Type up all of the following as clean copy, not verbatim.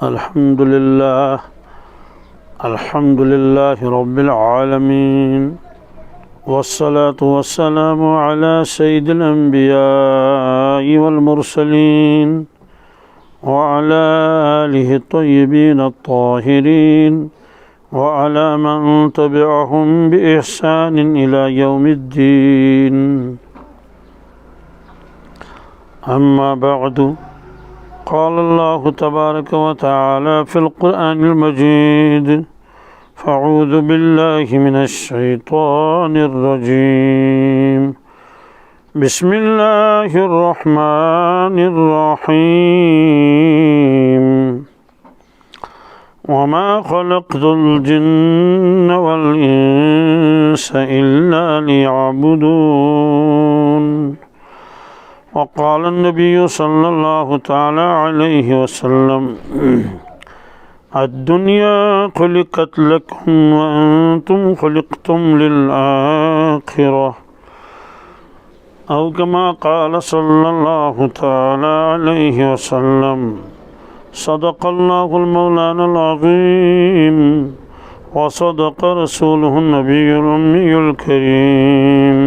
अल्हम्दुलिल्लाह रब्बिल आलमीन वस्सलातु वस्सलामु अला सय्यिदिल अंबियाइ वल मुरसलीन व अला आलिहि तय्यिबीन अत्ताहिरीन व अला मन तबिअहुम बि इहसान इला यौमिद्दीन। अम्मा बअदु क़ाल अल्लाहु तबारक व तआला फ़िल क़ुरआनिल मजीद फ़अऊज़ु बिल्लाहि मिनश शैतानिर रजीम बिस्मिल्लाहिर रहमानिर रहीम वमा ख़लक़तुल जिन्न वल इंसा इल्ला लियअबुदून। वक़ाल नबी सल्लल्लाहु तआला अलैहि वसल्लम अद्दुनिया खुलिक़त लकुम व अंतुम खुलिक़तुम लिल आखिरह औ कमा क़ाल सल्लल्लाहु तआला अलैहि वसल्लम सदक़ल्लाहुल मौलानुल अज़ीम व सदक़ रसूलुहुन नबियुल उम्मियुल करीम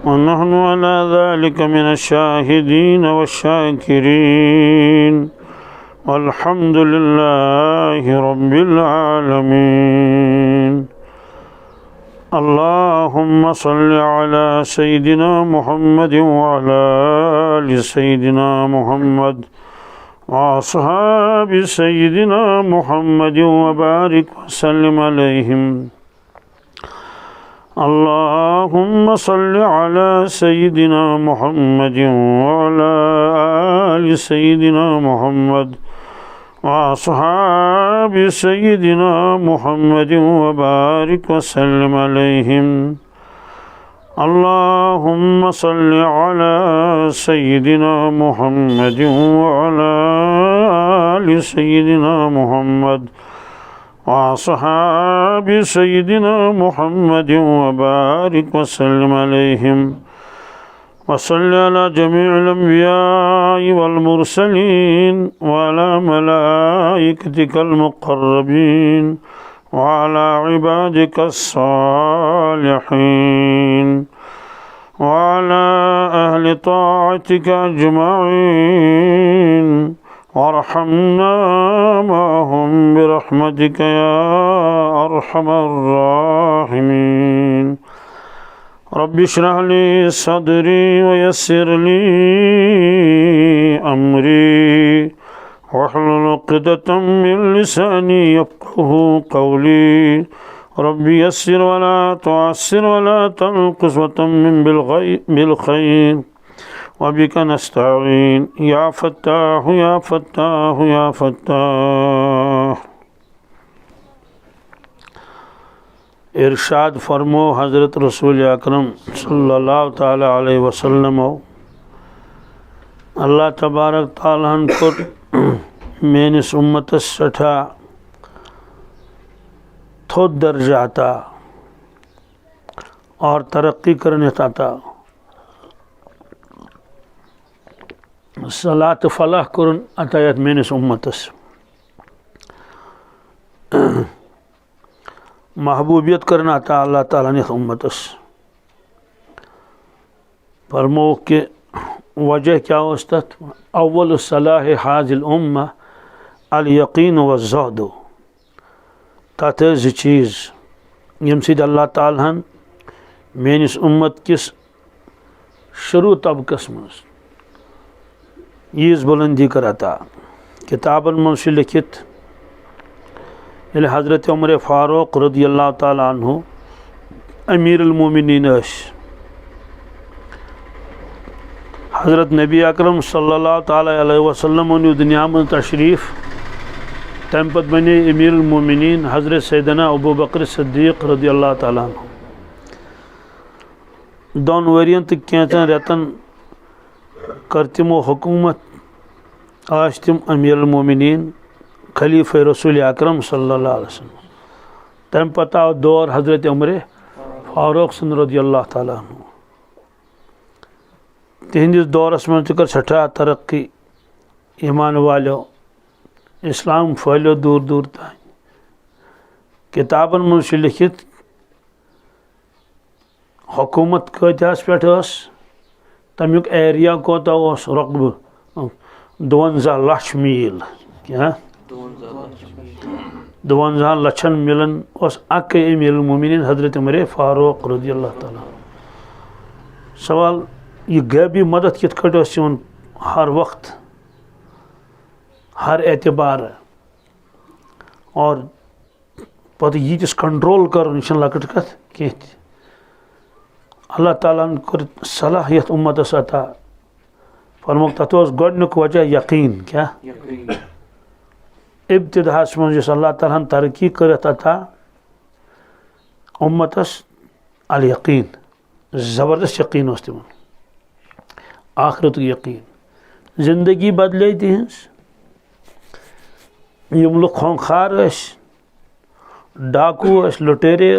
व नहनु अला ज़ालिका मिनश शाहिदीन वश्शाकिरीन वल्हम्दुलिल्लाहि रब्बिल आलमीन। अल्लाहुम्मा सल्लि अला सय्यिदिना मुहम्मद व अला आलि सय्यिदिना मुहम्मद व अस्हाबि सय्यिदिना मुहम्मद व बारिक व सल्लिम अलैहिम। अल्लाहुम्मा सल्लि अला सय्यिदिना मुहम्मद व अला आलि सय्यिदिना मुहम्मद व अस्हाबि सय्यिदिना मुहम्मद व बारिक व सल्लिम अलैहिम। अल्लाहुम्मा सल्लि अला सय्यिदिना मुहम्मद व अला आलि सय्यिदिना मुहम्मद व अस्हाबि सय्यिदिना मुहम्मद व बारिक व सल्लिम अलैहिम। व सल्लि अला जमीइल अंबियाइ वल मुरसलीन व अला मलाइकतिकल मुक़र्रबीन व अला इबादिकस सालिहीन व अला अहलि ताअतिका अजमईन वरहमना मअहुम बिरहमतिका या अरहमर राहिमीन। रब्बि इश्रह ली सदरी व यस्सिर ली अमरी वहलुल उक़दतम मिन लिसानी यफ़क़हू क़ौली। रब्बि यस्सिर वला तुअस्सिर वला तनक़ुस व तम्मिम बिल ख़ैर व बिका नस्तईन या फ़त्ताह या फ़त्ताह या फ़त्ताह। इरशाद फरमो हज़रत रसूल अकरम सल्लल्लाहु ताला अलैहि वसल्लम अल्लाह तबारक ताला को मेनिस उम्मतस सठा थोद दर्जा आता और तरक्की करने आता सलात फलाह करुन अतायत मेनिस उम्मतस महबूबियत करना था अल्लाह ताला ने उम्मतस फरमो के वजह क्या उस्तत अव्वल सलाह हाजिल उम्मा अल यकीन व ज़हद तथ चीज़ यम सिद अल्लाह ताला मेनिस उम्मत किस शुरू तबकस मज यीज़ बुलंदी कराता किताबन मन से लिखित हज़रत उमर फ़ारूक रदियल्लाहु ताला अन्हु अमीरुल मोमिनीन हज़रत नबी अकरम सल्लल्लाहु ताला अलैहि वसल्लम दुनिया में तशरीफ़ तम पत बने अमीरुल मोमिनीन हज़रत सैयदना अबू बकर सिद्दीक़ रदियल्लाहु ताला अन्हु दोन वरियन तो कैंचन रेतन कर तिमो हुकूमत आज तिम अमीरुल मोमिनीन खलीफ़ रसूल अकरम सल्लल्लाहु अलैहि वसल्लम तम पता दौर हज़रत उमर फ़ारूक रदियल्लाहु ताला अन्हु तिहंदिस दौरस में कर सठा तरक्की ईमान वालों इस्लाम फैलो दूर दूर तान किताबन मज लिखित हुकूमत कत्यास पे तमुक एरिया कोता रकब 52 लाख मील क्या 52 लक्षन मिलन अक अमीर मोमिनीन हजरत उमर फारूक रज़ियल्लाहु ताला। सवाल ये गैबी मदद कित कट हर वक्त हर एतबार और पत यीतिस कंट्रोल कर लकट कत कह अल्लाह ताला कर सलाहियत उम्मतस अता फरमोक तथ गोडनुक वजह यकीन क्या इब्तिदास मज अल्लाह ताला तरक्की करत अता उम्मतस अल यकीन ज़बरदस्त यकीन उस तिमन आखिरत यकीन जिंदगी बदले तिहस यम लोग खोंखार डाकू लुटेरे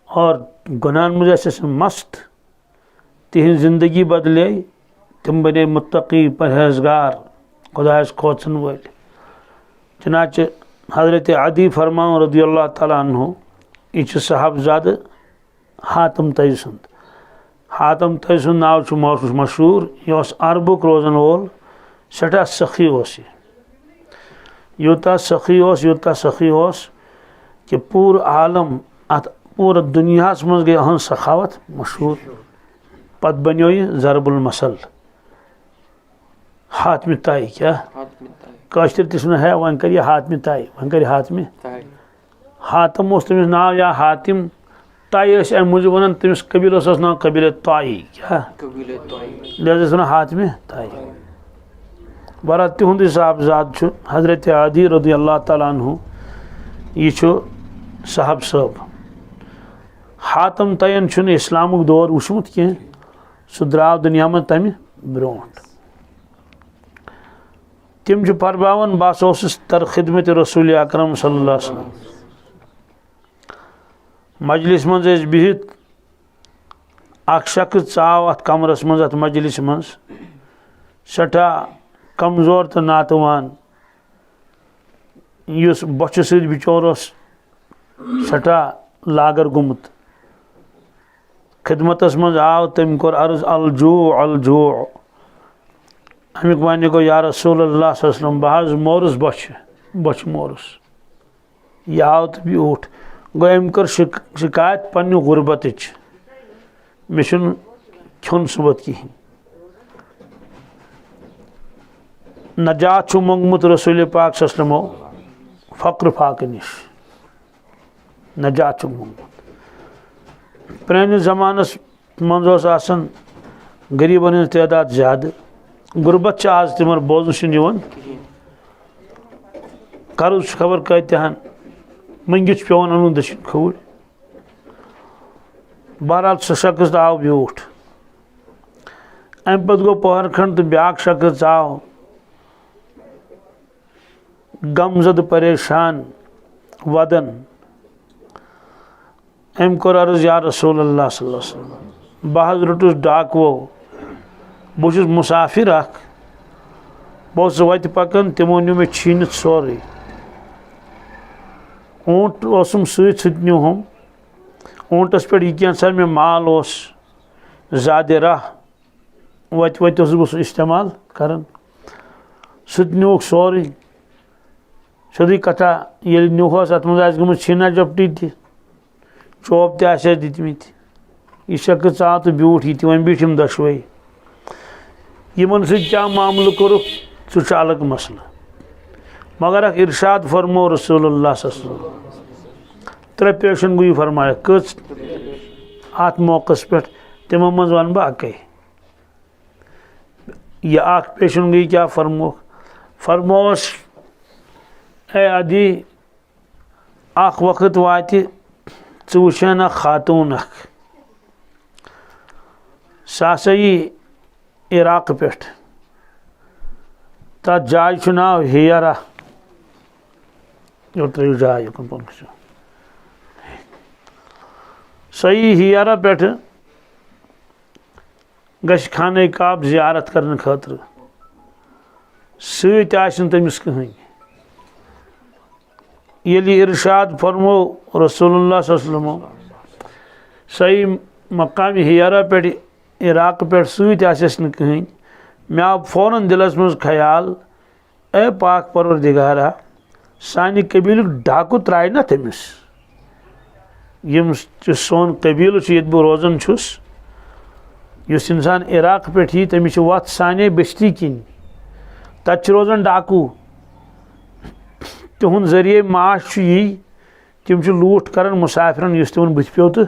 और गुनान मज मस्त तिहन जिंदगी बदले तम बने मुत्तकी परहेजगार खुदायस खोचन वल चनाच हजरत अदी फरमान रज़ियल्लाहु ताला अन्हु यह साहबजाद हातम तई सुंद हातम तई सुंद नाव मशहूर यह अरबुक रोजन वोल सठा सखी यूता सखी कि पूर आलम अत पूरा दुनिया मज गई अहन सखावत मशहूर पत बनो यह ज़रबुल मसल हातम ताई क्या कशर तन है वन कर हातम ताई वन कर हातम हातम तमिस नाव या हातिम ताई अम मूजूब वन तमिस कबील नाव कबील ताई क्या लिहाजा हातम ताई बरा तिहुंद साहबजाद हजरत अदी रज़ियल्लाहु ताला अन्हु यह साहब साहब हातम तयन इस्लामुक दौर वुचमुत कह सह द्राव दुनिया में तमि ब्रोट तिम परबावन बस तर खिदमत रसूल अकरम सल्लल्लाहु अलैहि वसल्लम मजलिस मज बिहित अख शख्स चाव अत कमरस मज अत मजलिस मज सठा कमजोर तो नातवान इस बच सद बिचौर सठा लागर गुमुत खिदमतस मज आव तम कोर अर्ज अलजू अमिक वन गो या रसूलुल्लाह सल्लल्लाहु अलैहि वसल्लम बह मोरस बच मोरस यह आव तो भी उठ गो अम कर शिकायत पन्ने गुरबत मे खुन सुबत कहें नजात मंगमुत रसूल पाक सल्लल्लाहु अलैहि वसल्लम फ़क्र फाक निश नजात मंगमुत प्रानिस ज़मानस मज गरीबन हज तादाद ज़्यादा गुरबत आज तिमर बोजन कर्ज खबर कतहन मंगित पेवन अन दशिन खूर बहरहाल सह शख्स आव ब्यूठ अम पे गो पहर खंड तो ब्या शख्स आव गमजद परेशान वदन अम कोर अर्ज या रसूलुल्लाह सल्लल्लाहु अलैहि वसल्लम बह रुटुस डाकवो बहुत मुसाफिर बहुत वत पकन तमो न्यू मे छीन सोरे ऊँट सत न्यूहम ऊँटस पे यह कैसा मे माल ज़्यादा राह वत बस इस्तेमाल करान सह न्यूक सोरे सोदी कथा ये न्यूहस अत मज गम छीना जपटी चोप तस दितमित यह शख्स आव तो ब्यूठ ये वन बीठम दशवे यमन क्या मामल कोर सह अलग मसल मगर अख इरशाद फरमो रसूलुल्लाह सल्लल्लाहु अलैहि वसल्लम 3 पेशन गई फरमाया कच अत मौक़े पे तमो मज वन बह अक यह अख पेशन गई क्या फरमोस ए अदी अख वक्त वात वुन खातून सह यी इराक पे तथ जाय नाव हेरा यो त्रो जाय सही हेरा पे गश खाने काब जियारत करने खतर सत आसन तमिस कहीं ये इरशाद फरमो रसूलुल्लाह सल्लल्लाहु अलैहि वसल्लम सही मकाम हियारा पे इराक पे सत आसस न कहीं मे आव फौरन दिलस मज ख्याल ए पाक परवरदिगारा सानि कबील डाकू त्राय ना तमिस यम सोन कबील ये बह रोजान छुस युस इंसान इराक पे यी तमिस वत साने बस्ती किन तत रोजान डाकू तिहुंद जरिए माश यी तिम लूट कर मुसाफिरन युस तिमन बुथ पे तो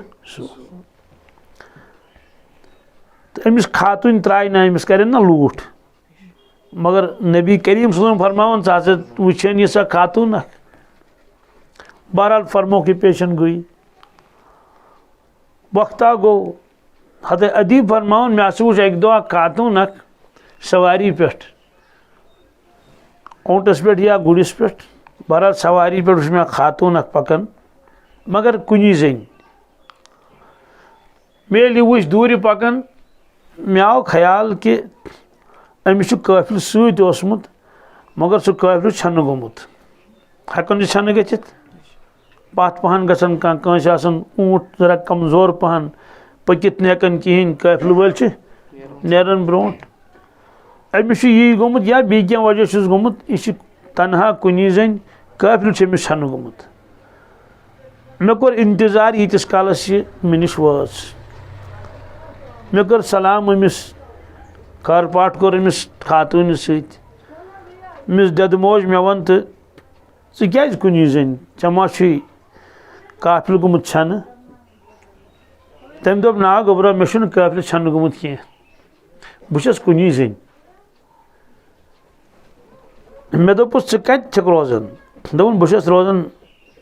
अमिस खातून त्राय ना अमिस करें ना लूट मगर नबी करीम सल्लल्लाहु फरमावन वुचन यह सा खातून बहरहाल फरमो की पेशन गई वक्ता गो हद अदीब फरमावन मे वो एक दो खातून सवारी पे ओंटस पे या गुड़िस पे बहरहाल सवारी पे मे खातून पकन मगर कुनी जन मे वुच दूर पकन मे आव ख्याल कि अमिस काफिल सत मगर सह काफिल छन गोमुत हेकन छन गथित पत पहन गसन कंस ऊँट जरा कमजोर पहन पकित हेकन कहें काफिल वल नेरन ब्रोट अमिस यी गोमुत या बी क्या वजह गोमुत यह तनहा कुनी जन काफिल अमिस छन गोमुत मे कोर इंतजार यीतिस कालस मे निश वाज मे कर सलाम अमिस कार पाठ कोर अमिस खातून समिस दद मोज मे वन तो क्या कुनी जन चमा काफिल गोमुत छन तम दोप ना गोबरा मे काफिल छन गोमुत कह बस कुनी जन मे दोपस कत रोजान दोपन बस रोजान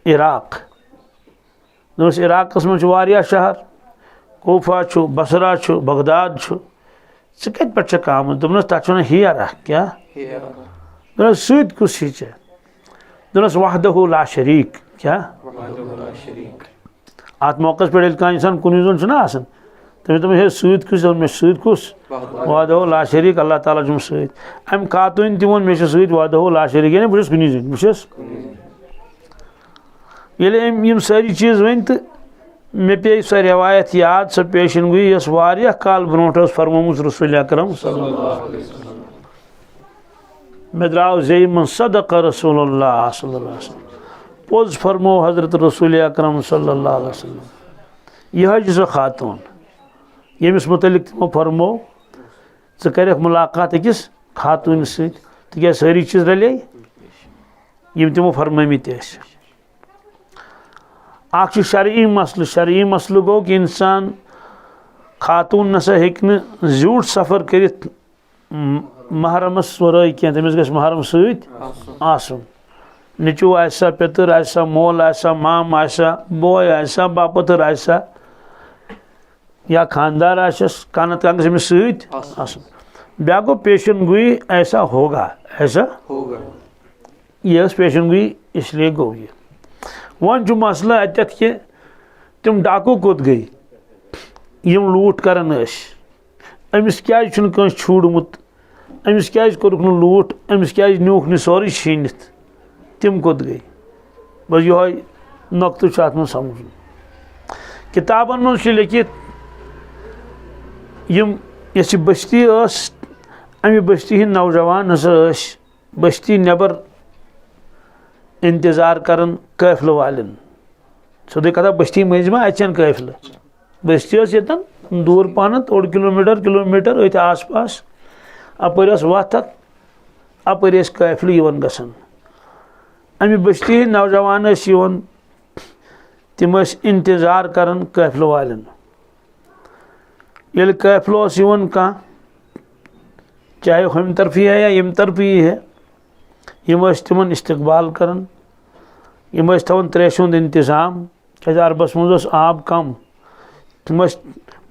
इराक दोपस इराकस मज शहर कोफा बसरा बगदाद कत पे आमुत दोपनस तक हियरा क्या दोपनस सत कुस दोपनस वहदहु ला शरीक क्या अत मौके पे इंसान कुन जुन आसान तमें दोप हे सत कुस मे सत कुस वहदहु ला शरीक अल्लाह ताला जुम सत अम खातून ति वो मे सत वहदहु ला शरीक यानी बस कुनी जन बस ये सारी चीज़ वन तो मे पे सह रवायत याद सह पेशन गई यस वारिया काल ब्रोट फरमोमुत रसूल अकरम मे द्राव जे मन सदक रसूलुल्लाह सल्लल्लाहु अलैहि वसल्लम पोज फरमो हजरत रसूल अकरम सल्लल्लाहु अलैहि वसल्लम यह सह खातून यमिस मुतलिक तमो फरमो ज कर मुलाकात अकिस खातून सत्या सारी चीज़ रले यम तमो फरममित अख शरई मसल गो कि इंसान खातून नसा हेक्न ज़्यूट सफ़र करित महरमस वराई क्या तमिस गस महरम सत आसन निचू आसा पेतर आसा मोल आसा माम आसा बॉय आसा बापतर आसा या खानदार आसस कानत कांगस अमिस सत आसन ब्या गो पेशन गोई ऐसा होगा यह पेशन गोई इसलिए गो ये वन मसला अत कि तम डाकू कोत गई यम लूट करान अमिस क्या छूड़मुत अमिस क्या कोरुक लूट अमिस क्या नुक न सोरे छीनित तम कोत गई बस यह नक्तु अत मन समझ किताबन मन लिखित यम यह बस्ती अमि बस्ती हिंद नौजवान हसा बस्ती नबर इंतजार करन काफिल वालन सोदे कथा बस्ती मज अचन काफिल बस्ती यतन दूर पहन 1 किलोमीटर अत आस पास अपर वत अपर काफिल गसन अमि बस्ती नौजवान तम इंतजार करन काफिल वालन ये काफिल कह चाहे हम तरफी है या यम तरफी है यम तिमन इस्तकबाल करन यम थवन त्रेश इंतजाम क्या अरबस मज आब कम तम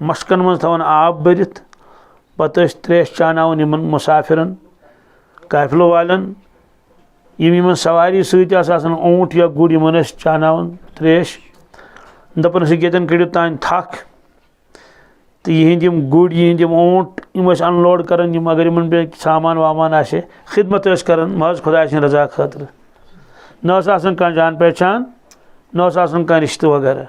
मशकन मज थवन आब भरित पत त्रेश चानावन यमन मुसाफिरन काफिल वालन यम सवारी सतन ऊँट या गुड़ यमन चानावन त्रेश दपन ये कड़ो तान थक तो यिंद गुड़ यिंद ऊँट अनलोड कर अगर इन पे सामान वामान आसे खिदमत कर महज खुदा रजा खतर न कह जान पहचान न कह रिश्ते वगैरह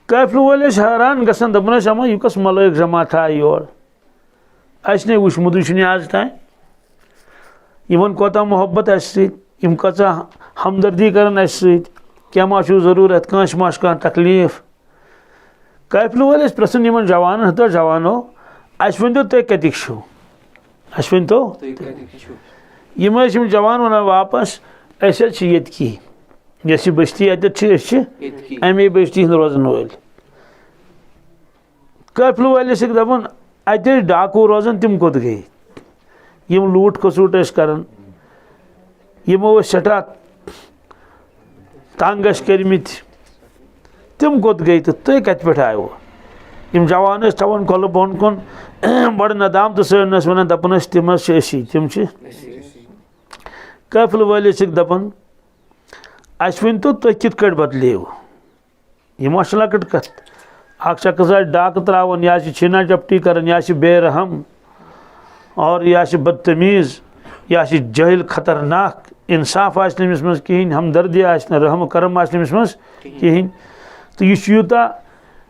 काफिल वाले हैरान गसान दपान अमा यह कस मलक जमात आय योर अस ने वुचमुत आज तान इन कोता मोहब्बत अम कचा हमदर्दी कर क्या मा जरूरत कंस मा कह तकलीफ काफिल वाले प्रसन इन जवान तो जवानो अस वन तुम कतिक अस वन तो यम जवान वन वापस ये यह बस्ती अमे बस्ती रोजन वल काफिल वाले दपान अत डाकू रोजान तिम कोत गई यम लूट खसूट कर यमो सठा तंग कर्मित तिम कोत गई तो तुम कत पे आयो यम जवान तवान कल बोन कुन बड़ नदाम तो सैनस वन दपान तिम तिम काफिल वाले दपान अस वन तो तुम कित बदलो यह लकट कत अख शख्स डाक त्रावन या छीना चपटी कर या बेरहम और या बदतमीज़ या जहिल खतरनाक इंसाफ आमिस मज कहें हमदर्दी रहम करम आमिस मज कहें तो यह यूता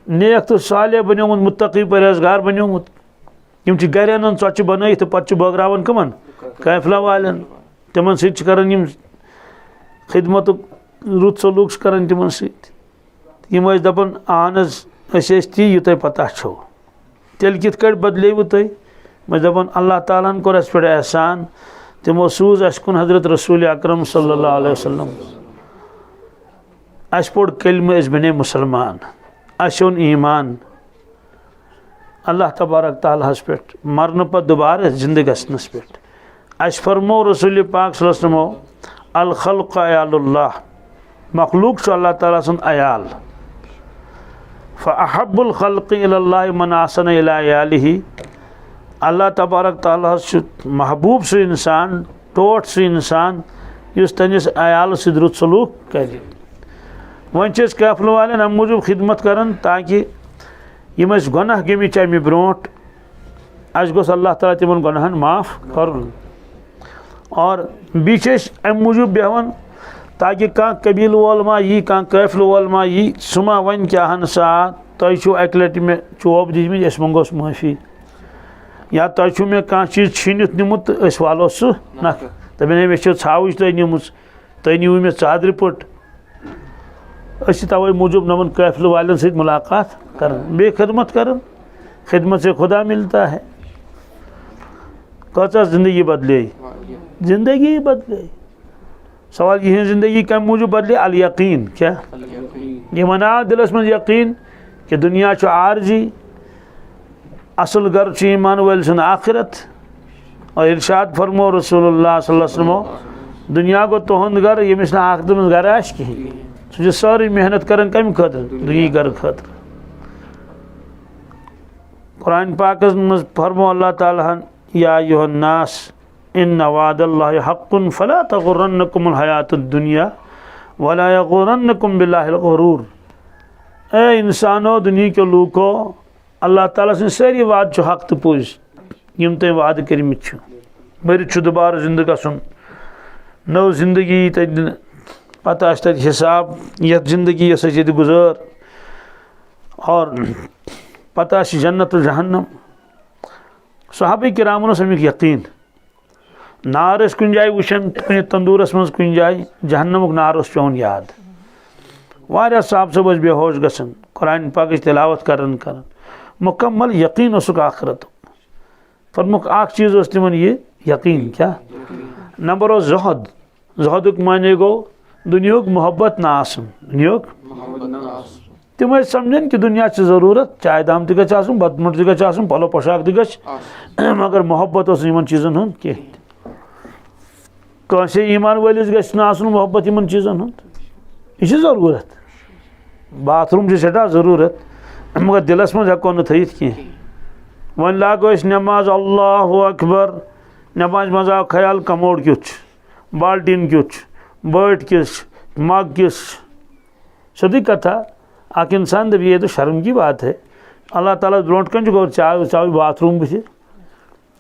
नेक तो साले बनियोमुत मुत्तकी परहेजगार बनियोमुत यम गर अन चोच बन तो पे बगरावन कमन काफिला वालन तिमन सत खिदमत रुत सलूक कर तिमन सम दपान अहन ती यह तुम पता छो तेल कित बदलेव तुम मैं दपान अल्लाह ताला कोर अस पे एहसान तिमो सूज अस कुन हजरत रसूल अकरम सल्लल्लाहु अलैहि वसल्लम अस पोड़ कलम अस बने मुसलमान अस ओन ईमान अल्लाह तबारक ताला पे मरन पर दोबारा जिंद गसनस पे अस फरमो रसूल पाक सल्लल्लाहु अलैहि वसल्लम अल खल्क़ अयालुल्लाह मखलूक अल्लाह ताला सुन अयाल फ़अहब्बुल खल्क़ि इलल्लाहि मन अहसन इला अयालिही अल्लाह तबारक ताला महबूब सह इंसान टोट सह इंसान इस तनिस अयाल सद रुत सलूक कर वन काफिल वाले अम मूजूब खिदमत कर ताकि यम गुनाह गमित अमे ब्रोट अस गोस अल्लाह ताला तिमन गुनाहन माफ़ कर और बीच अम मूजूब बेहवन ताकि कह कबील वोल मा यी कह काफिल वोल मा यी सुमा वन क्या सा तुम अक लट मे चोब दिखम अस मंगोस माफ़ी या तुम मे कह चीज छीनित निमुत वालो सह नख दपन मे छावच तुम निम तुम नीव मे चादर पट तवे मूजूब नमन काफिल वाले सत मुलाकात कर बे खिदमत कर खिदमत से खुदा मिलता है कचा जिंदगी बदले जिंदगी बदले सवाल यह जिंदगी कम मूजूब बदले अल यकीन क्या यह मना दिलस में यकीन कि दुनिया आरजी असल घर ईमान वाल सुन आखिरत और इरशाद फरमो रसूलुल्लाह सल्लल्लाहु अलैहि वसल्लम दुनिया को तुहंद घर यमिस ना आखिरत में घर आश कहीं सह सारी मेहनत कर कम खतर दुनिया घर खतर कुरान पाक मज फरमो अल्लाह ताला या अय्युहन्नास इन्न वादल्लाहि हक्कुन फला तगुर्रन्नकुमुल हयातुद दुनिया वला यगुर्रन्नकुम बिल्लाहिल गुरूर। ए इंसानो दुनिया के लूको अल्लाह ताला सं सारी वाद हक तो पोज यम तुम वाद कर्मित मरित दोबारा जिंद गसन नव जिंदगी तन पता हिसाब यथ जिंदगी यस गुजर और पता जन्नत जहन्नम सहाबा किरामन अमिक यकीन नार कुन जाए वुचन कुन तंदूरस मज कुन जाए जहन्नमुक नार पेवन याद वारिया साहब सब बेहोश गसन कुरान पाक तिलावत करन मुकम्मल यकीन उसक आखिरत फरमुक आख चीज़ तिमन ये यकीन क्या नंबर जहद जहदुक माने गो दुनिया मोहब्बत ना आसन दुनिया तम समझन कि दुनिया ज़रूरत चाय दाम तक बदमुट तक पलो पोशाक तक मगर मोहब्बत इन चीज़न हूँ कह कंसे ईमान वालिस गसन मोहब्बत इन चीज़न हूँ यह ज़रूरत बाथरूम सठा ज़रूरत मगर दिलस मज हेको न थी कह वन लागो नमाज अल्लाहु अकबर नमाज मज आव ख्याल कमोड क्युत बाल्टीन क्युत बट किस मग किस सदी कथा आक इंसान दबी ये तो शर्म की बात है अल्लाह ताला ब्रोट कन गो चाव बाथरूम बुथ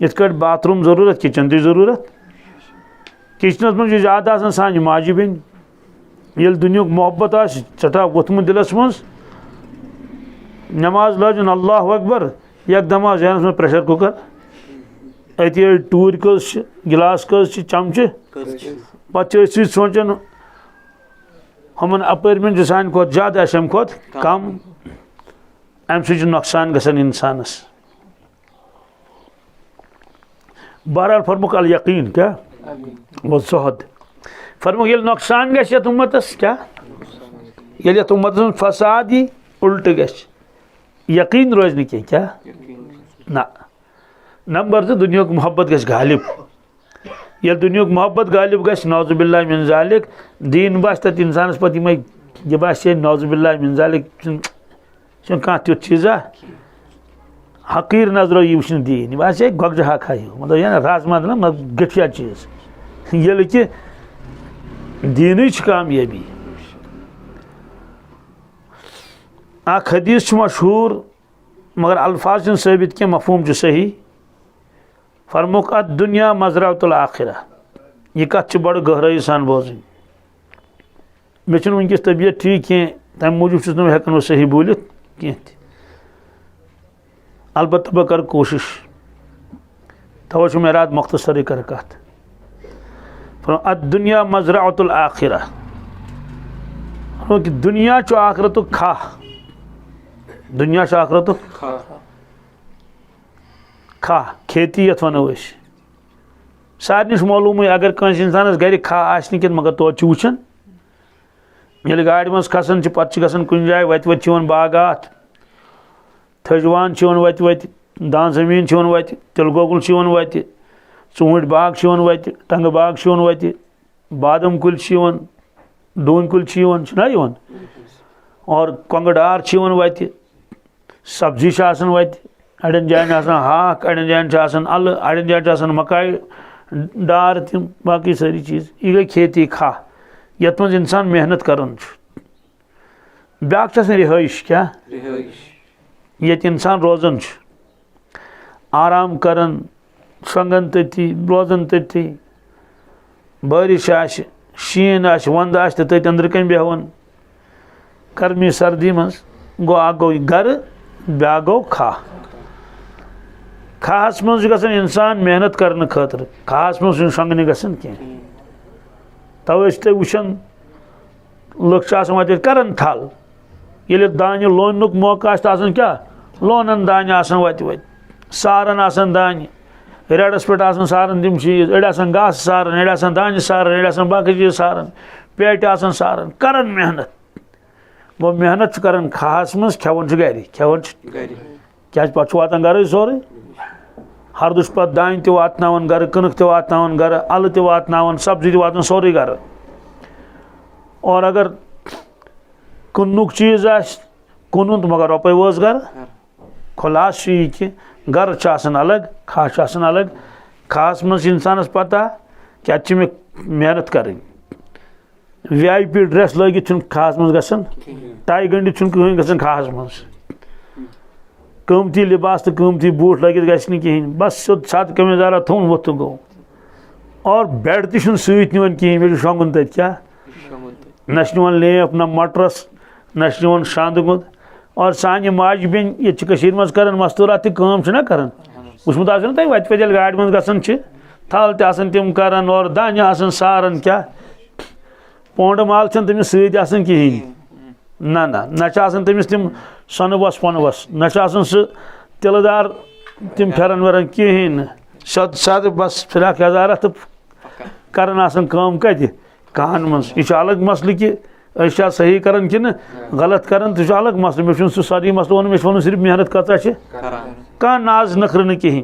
ये बाथरूम जरूरत किचन ती जरूरत किचनस मज ज्यादा सान माजि बेन ये दुनिया मोहब्बत आठा वोथमुत दिलस मज नमाज लाजन अल्लाह अकबर एकदम जहनस में प्रेशर कुकर अत टूर कस गिलास कस चमचे पे सोचान हमन अपार्टमेंट सान खुद ज्यादा अम खुद कम अम नुकसान गसान इंसानस बहरहाल फरमुक अल यकीन क्या वो ज़ुहद फरमुक ये नुकसान गस यत उम्मतस क्या ये उम्मतस फसाद यी उल्ट गस यकीन रोज नहीं क्या ना नंबर 2 दुनिया मोहब्बत गस गालिब ये दुनिया मोहब्बत गालिब गस नौजुबिल्लाह मिन ज़ालिक दीन बास तत इंसानस पत ये बास नौजुबिल्लाह मिन ज़ालिक कह तुथ चीज़ा हकीर नजरो ये वुन दीन बास गगजहा खायो मतलब ये ना राजमा ना गठिया चीज ये कि दीन कामयाबी अख हदीस मशहूर मगर अल्फाज साबित क्या मफहूम सही फरमुक अद दुनिया मजरातुल आखिरा यह कत बड़ गहराई सान बोजन मे वनकस तबीयत ठीक कह तम मूजूब हेकान वो सही बोलित कह अलबत्त बह कर कोशिश तवो मे रात मुख्तसर कर कत अद दुनिया मजरातुल आखिरा कि दुनिया आखिरत खा दुनिया आखिरत खा खेती यथ वनो सारे मालूम अगर कंस इंसानस गर खा आसन कि मगर तो वुचान ये गाड़ मज खसान पे गसान कुन जाए वत बागात थजवान वत वत दान जमीन वत तिल गोगुल वत ूंट बाग वत टंग बाग वत बादम कुल डून कुल ना और कोंगडार वत सब्जी वत अड़न जान हाक अड़न जान अल अड़न जान मकाई डार तम बाकी सारी चीज़ यह गई खेती खा यथ मज इंसान मेहनत करान ब्याक रिहाइश क्या ये इंसान रोजान आराम करान शंगन तथी रोजान तथी बारिश शीन वंद तथ अंदर कन बेहवान गर्मी सर्दी मज गो अ गो गर ब्या गो खा खास मज गसान इंसान मेहनत करने खतर खास मज शंगन गसान कह तवे तुम वुचान लुक वत करन थल ये दान लोन मौका क्या लोनन दान वत वत सारन दान रेडस पे सारन तम चीज अड़ घास सारन अड़ दान सारन अड़ बाकी चीज सारन पेट सारन करन मेहनत गो मेहनत कर खास मज खेवन गर खेवन क्या पे वातान गर सोरे हरदुश पे दान तान गर कनक तान गर अल तान सब्जी वातान सोरे गर और अगर कुनुक चीज कुन तो मगर रुपये वोस गर खुलास कि गर अलग खास अलग खास मज इंसानस पता क्या मे मेहनत कर VIP ड्रेस लगित खास मज गसान टाई गंडित कहीं गसान खास मज कीमती लिबास तो कीमती बूट लगित गि कहें बस सोद छत कमीजारा थोन वो तो गो और बेड तुम सत्न कहें मे शोंगुन तत क्या न लेप न मटरस न शांद गुद और सान माज बेन ये मज कर मस्तूरात ना कर वुचमुत तुम वत पे गाड़ मज गसान थल तम कर और दान सारन क्या पोंड माल तमिस कहें ना तमिस तम सनवस पनवस न सह तिलदार तम फेरन वेरन कहें सद बस फिराक यजारा तो करान कत कहान मज यह अलग मसल कि सही कर गलत कर तो अलग मसल मे सारी मसल वो मे वो सिर्फ मेहनत कत कह नाज नखर कहें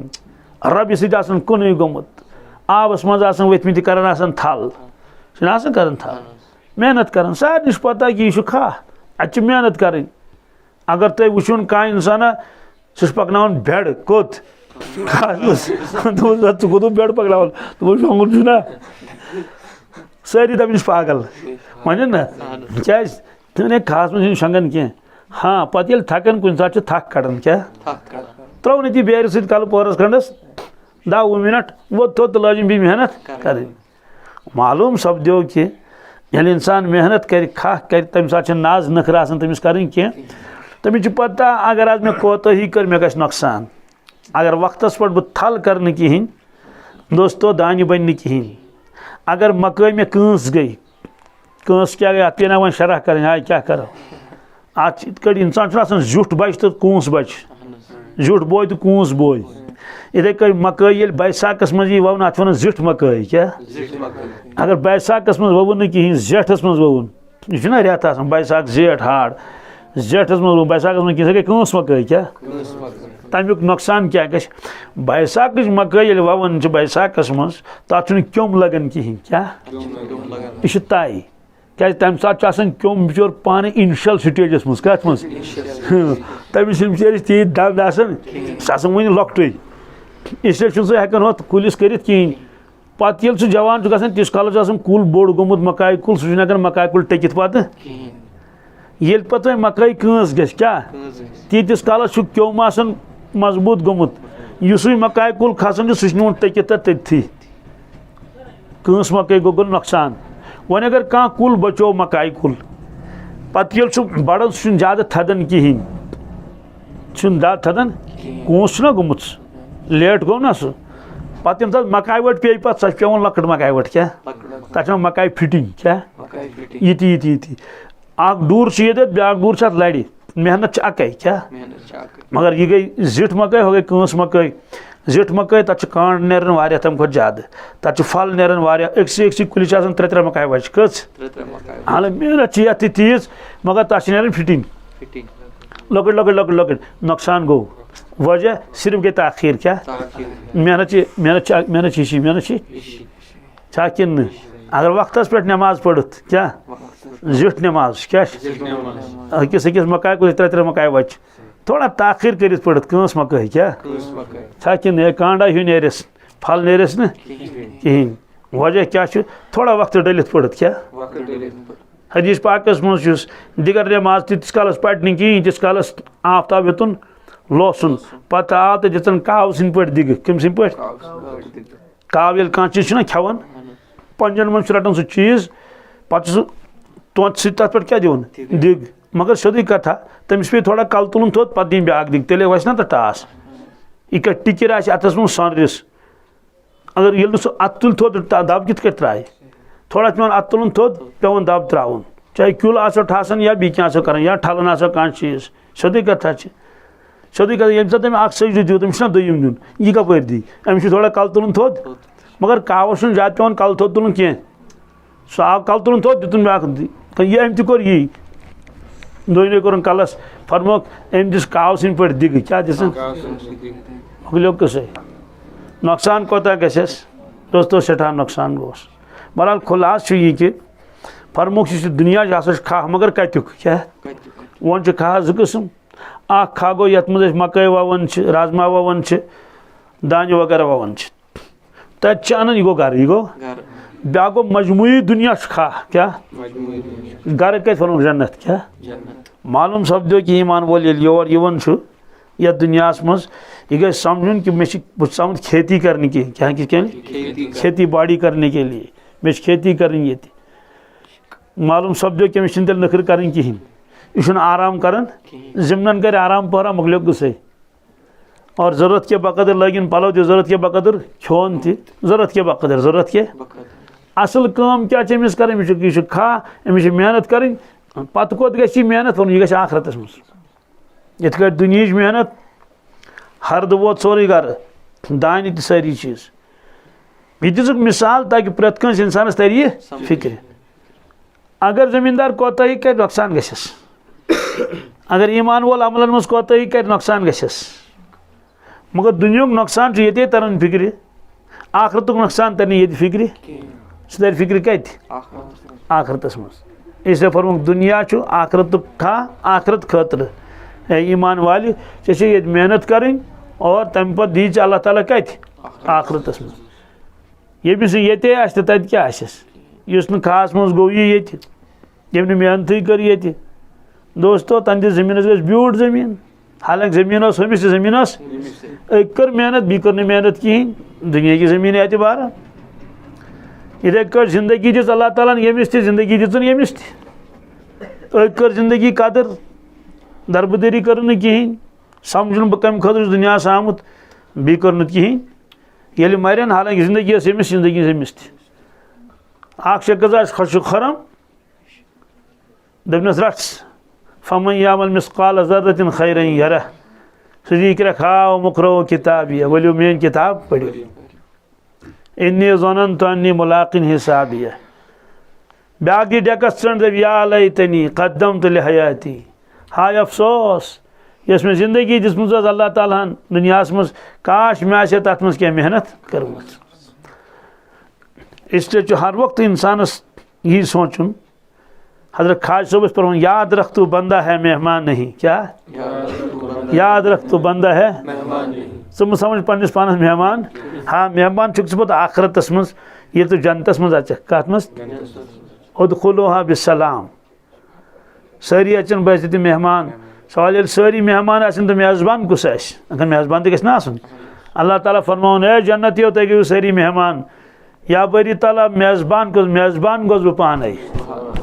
रब सत कुन गोमुत आबस मज वथमित कर थल कर थल मेहनत कर सारे पता कि यह खा अत मेहनत कर अगर तुम वुचुन कह इंसान सह पकना बेड कोत गो बेड पकना तुम शोंगुन ना सारी दप पागल वन ना क्या तुम खास मज शंगन कह हाँ पत् येल थकन कुछ सात थक कड़न क्या त्रोन ये बेर सत कल पोरस खंडस 10 मिनट वो तो लजिम भी मेहनत कर मालूम सपदो कि ये इंसान मेहनत कर खा कर तम सात नाज नखर आसान तमिस करें कह तमिस पता अगर आज मे कोताही कर मे गस नुकसान अगर वक्तस पे बह थल कर कहें दोस्तों दान बन कहें अगर मकई में कंस गई कंस क्या गई अत पे ना वो शरह कर हाय क्या करो अत इंसान जुट बच तो कूस बच जुट बोय तो कूस बोय इथे कई मकई ये बैसाखस मज वोन अत वन जिठ मकई क्या अगर बैसाखस मज वोन न कहें जेठस मज वोन यह रेत बैसाख जेठ हाड़ जेठस मज बैसाखस मज कहें कंस मकई क्या तमिक नुकसान क्या गश बैसाख मकई ये वोन बैसाखस मज तथ क्योम लगन कहें क्या यह तय क्या तम सात क्योम बिचोर पाने इनिशियल स्टेजस मज कत मज तमिस बिचारिस तीत दंद आसान सह वन लॉकट इसलिए सह हेकान कुलिस कर कहें पत् ये जवान ग तीस काल कुल बोड़ गोमुत मकाई कुल सह हेकान मकाई कुल टेकित पत ये पे मकई कंस गस क्या तीतिस काल क्योम आसान मजबूत गोमुत युस मकाई कुल खसान सह टेकित तथी कंस मकई गो नुकसान वन अगर कह कुल बचो मकाई कुल पत् ये बड़न सह ज्यादा थदन कहें ज्यादा थदन कूस ना गोमुत लेट गो ना सह पत् तथ मकाई वट पे पे सह पे लकट मकाई वट क्या तथ मकाई फिटिंग क्या ये अख डूर ये ब्या डूर लड़ि मेहनत अकै क्या मगर यह गई जिठ मकई हो गई कंस मकई जिठ मकई तथ कांड नेरन वारिया तम खो ज्यादा तथ फल नेरन वारिया एक कुलिस 3 मकाई वच कस हाल मेहनत ये तीज मगर तथ नेरन फिटिंग लकट लकट लकट लकट नुकसान गो वजह सिर्फ गई ताखीर क्या मेहनत कि अगर वक्तस पे नमाज पढ़त क्या जिठ नमाज क्या अकिस मकाई को 3 मकाई वच थोड़ा ताखीर कर पढ़त कंस मकई क्या कि कांडा हूँ नेरस फल नेरस न कहें वजह क्या थोड़ा वक्त डलित पढ़त क्या हदीस पाकस मज दिगर नमाज तीस कालस पढ़ कहें तीस कालस आफ्ताब युतन लोसन पत् आव तो दितन काव सिंह पे दिग कम सिंह पे काव ये कह चीज खेवान पंजन मन रटान सह चीज पे तोत सत पे क्या दिवन दिग मगर सोदी कथा तमिस पे थोड़ा कल तुलन थोत पे दिन ब्या दिग तेल वस ना तो टास यह टिकर अतस मन सनरिस अगर ये अत तुल थोत दब कित त्राय थोड़ा पे अत तुलन थोत पे दब त्रावन चाहे क्यूल आसो ठासन या बी क्या कर या ठलन आसो कह चीज सोदी कथा सोदी कथा ये तम सजद दिव तमिस दोम दिन यह कपर दी अमिस थोड़ा कल तुलन थोत मगर कावस ज्यादा पे कल थोत तुलन कह सह आव कल तुलन थोत दितुन ब्या यह अम तह यी दोने कोर कलस फरमोक अम दिस काव सिंह पे दिग क्या दिस मोकलो कस नुकसान कोता गस दोस्तों सठा नुकसान गोस बहरहाल खुलास यह कि फरमोक दुनिया खा मगर कत्युक क्या वन खा 2 किस्म अ खा गो ये मज मकई ववन राजमा ववन दान वगैरह ववन तत अन यह गो गर यह गो ब्या गो मजमूई दुनिया खा क्या गर कत वन जन्नत क्या मालूम सपदो कि ईमान वोल योर यवन या दुनिया मज यह गई समझुन कि मे समझ खेती करने की क्या खेती बाड़ी करने के लिए मे खेती करनी ये मालूम सपदो कि अमिस तेल नखर कर कहें यह आराम कर जिमनन कर आराम पहरा मोकलो गुस्से और ज़रूरत के बकदर लगिन पलो तो ज़रूरत के बकदर खोन ज़रूरत के बकदर ज़रूरत के असल काम क्या अमिस कर यह खा अमिस मेहनत कर पत कोत गई मेहनत वन यह आखरतस मज इत दुनिया मेहनत हरद वोत सोरे गर दान त सारी चीज यह दिजुक मिसाल ताकि प्रत कंस इंसानस तर यह फिक्र अगर जमींदार कोताही कर नुकसान गसस अगर ईमान वोल अमलन मज कोताही कर नुकसान गसस मगर दुनिया नुकसान ये तरन फिक्र आखरत नुकसान तरह ये फिक्र सह तर फिक्र कत आखरतस मज इसलिए फरमुक दुनिया आखरत खा आखरत खतर ईमान वाले ये मेहनत करें और तम पे दी अल्लाह ताला कत आखरतस मज यमिस ये तत क्या इस खास मज गो ये मेहनत कर ये दोस्तों तंदि जमीन गई ब्यूट जमीन, हालांकि जमीन हमिस जमीन कर मेहनत बी कर मेहनत कहें दुनिया की जमीन एतबार। इथे कर जिंदगी दिस अल्लाह ताला यमिस ति जिंदगी दिचन यमिस ति कर जिंदगी कदर दरबदरी कर कहें समझन बह कम खतर दुनिया आमुत बी कर कहें ये मरन, हालांकि जिंदगी यमिस जिंदगी यमिस ति। शख्स खुश खरम दपनस रट्स फमन यामल मिसकाल ज़र्रतिन खैरन यरह सदी खाओ मुकरो किताबिया वलियो मेन किताब पढ़ो इन्नी ज़नन्तु अन्नी मुलाकिन हिसाबिया। ब्याक दी डेकस चंड दप या लैतनी कद्दमतु लिहयाती, हाय अफसोस यस में जिंदगी दिसमुज अल्लाह ताला हन दुनियास मज काश मे आसे तथ मज क्या मेहनत करमुत। इसलिए हर वक्त इंसानस यही सोचुन, हजरत खाज साहब पर याद रख तू बंदा है मेहमान नहीं, क्या याद रख तू बंदा है मेहमान नहीं, तुम समझ पन्निस पानस मेहमान। हाँ मेहमान चुक पत आखरतस मज ये तो जनतस मज अच कत मज उदखुलूहा बिस्सलाम, सारी अचन बस मेहमान। सवाल ये सारी मेहमान आसन तो मेज़बान कुस अगर मेज़बान तो गस ना आसन। अल्लाह ताला फरमाउन ए जन्नतियों तक गयु सारी मेहमान, या बरी ताला मेज़बान गोस बह पान,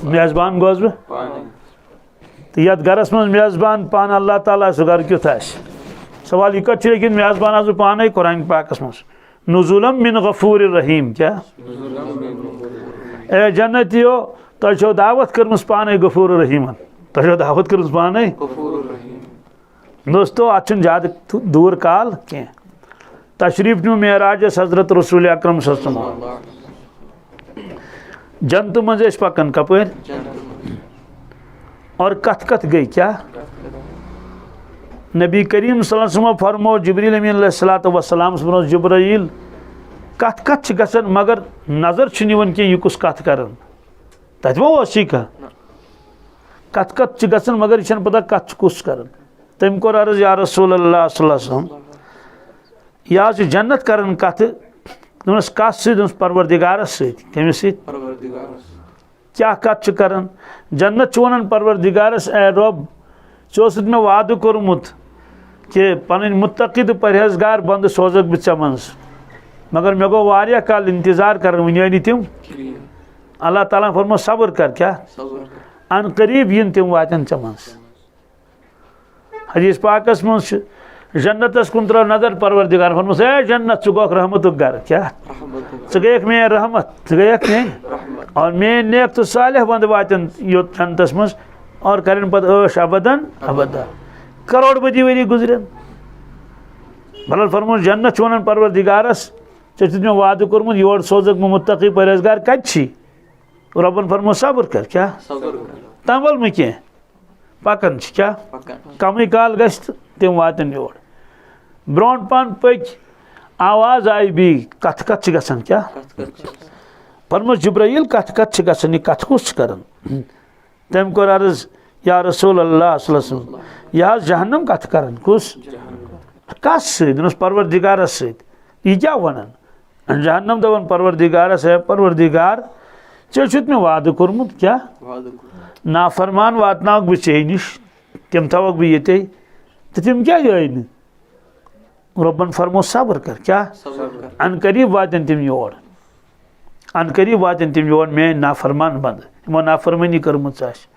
मेज़बान गोस बह तो यथ गरस मज मेज़बान पान अल्लाह ताला सह गर क्युथ आस। सवाल यह कत लेकिन मेज़बान आस पान कुरान पाकस मज नुज़ुलम मिन गफूर रहीम, क्या ए जन्नतियों तुम दावत कर्म पान गफूर रहीमन, तुम दावत कर्म पान। दोस्तों अत ज्यादा दूर काल कह तशरीफ न्यू मेराज हजरत रसूल अकरम जन्नत मज पकन कपर और कथ कथ गई, क्या नबी करीम सल्लल्लाहु अलैहि वसल्लम फरमो जिब्रील अमीन अलैहिस्सलाम वनो जिब्राइल कथ कथ गसन मगर नजर निवन कि यह कुस कथ कर तथ वो कह कथ कथ गसन मगर यह पता कथ कुस कर। तम कोर अर्ज या रसूल अल्लाह सल्लल्लाहु अलैहि वसल्लम यह जन्नत कर कथ दोनस कथ सत परवरदिगारस समिस क्या कथ कर जन्नत वन परवरदिगारस ए रब चोस मे वाद कोर्मुत कि पन मुत्तकी तो परहेजगार बंद सोजक बह ऐ मज, मगर मे गो वारिया काल इंतजार कर वन तम। अल्लाह ताला फरमो सब्र कर, क्या अन करीब इन तम वातन ऐ मज। हदीस पाकस मज जन्नतस कुन त्रो नजर परवरदिगार फरमो ए जन्नत चु गोख रहमत घर, क्या गयक मे रहमत गयक मे और मे नेक तो सालिह बंद वातन यो जन्नतस मज और करें पद ऐश अबदन अबदा करोड़ बदी वरी गुजरन। भल फरमो जन्नत वन परवरदिगारस मे वाद कोर्मुत योर सोजक मुत्तकी परहेजगार कत रबन फरमो सब्र कर, क्या तंबल मे कह पकन क्या कम काल गस तम वातन योर ब्रोट पान पक आवाज आई भी कथ कथ गसन, क्या फरमो जिब्राइल कथ कथ गसन कथ कुछ कर। तम कोर अर्ज या रसूल अल्लाह सल्लल्लाहु अलैहि वसल्लम यह जहन्नम कथ कर कुस कस सत परवरदिगारस सत यह क्या वन जहन्नम दवन परवरदिगारस है परवरदिगार चे मे वाद कोर्मुत, क्या नाफरमान वातनाक बह चे निश तम थवक बह ये तो तम क्या आय न रबन फरमो सब्र कर, क्या अन करीब वातन तम योर अन करीब वातन तम योर मे नाफरमान बंद यमो नाफरमानी कर्मच आस।